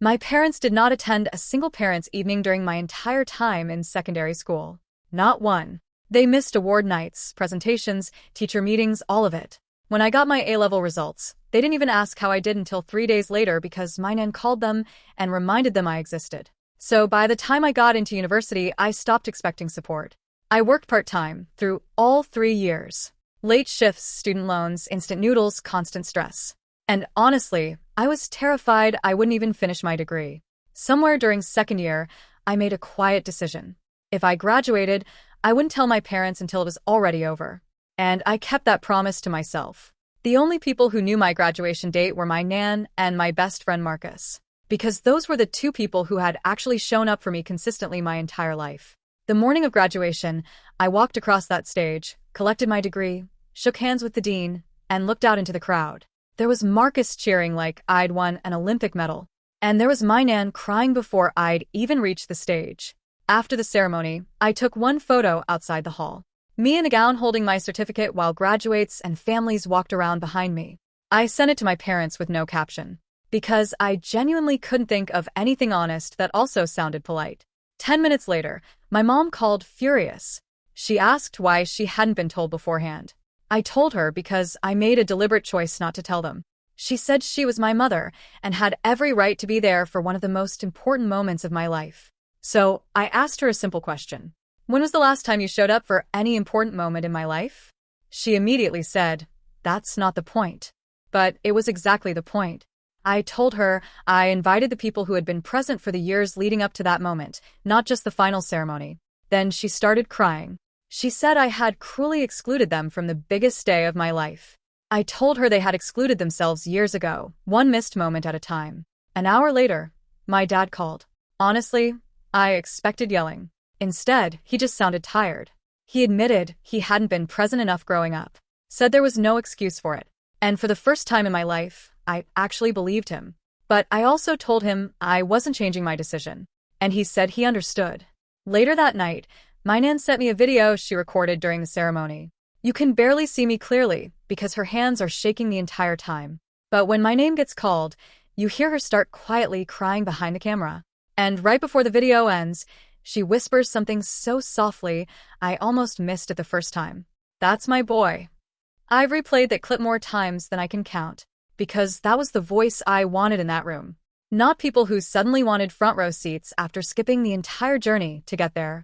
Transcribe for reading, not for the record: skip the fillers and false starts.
My parents did not attend a single parents' evening during my entire time in secondary school. Not one. They missed award nights, presentations, teacher meetings, all of it. When I got my A-level results, they didn't even ask how I did until 3 days later because my nan called them and reminded them I existed. So by the time I got into university, I stopped expecting support. I worked part-time through all 3 years. Late shifts, student loans, instant noodles, constant stress. And honestly, I was terrified I wouldn't even finish my degree. Somewhere during second year, I made a quiet decision. If I graduated, I wouldn't tell my parents until it was already over. And I kept that promise to myself. The only people who knew my graduation date were my nan and my best friend Marcus, because those were the two people who had actually shown up for me consistently my entire life. The morning of graduation, I walked across that stage, collected my degree, shook hands with the dean, and looked out into the crowd. There was Marcus cheering like I'd won an Olympic medal, and there was my nan crying before I'd even reached the stage. After the ceremony, I took one photo outside the hall. Me in a gown holding my certificate while graduates and families walked around behind me. I sent it to my parents with no caption, because I genuinely couldn't think of anything honest that also sounded polite. 10 minutes later, my mom called furious. She asked why she hadn't been told beforehand. I told her because I made a deliberate choice not to tell them. She said she was my mother and had every right to be there for one of the most important moments of my life. So I asked her a simple question. When was the last time you showed up for any important moment in my life? She immediately said, "That's not the point." But it was exactly the point. I told her I invited the people who had been present for the years leading up to that moment, not just the final ceremony. Then she started crying. She said I had cruelly excluded them from the biggest day of my life. I told her they had excluded themselves years ago, one missed moment at a time. An hour later, my dad called. Honestly, I expected yelling. Instead, he just sounded tired. He admitted he hadn't been present enough growing up, said there was no excuse for it. And for the first time in my life, I actually believed him. But I also told him I wasn't changing my decision. And he said he understood. Later that night, my nan sent me a video she recorded during the ceremony. You can barely see me clearly because her hands are shaking the entire time. But when my name gets called, you hear her start quietly crying behind the camera. And right before the video ends, she whispers something so softly, I almost missed it the first time. That's my boy. I've replayed that clip more times than I can count, because that was the voice I wanted in that room. Not people who suddenly wanted front row seats after skipping the entire journey to get there.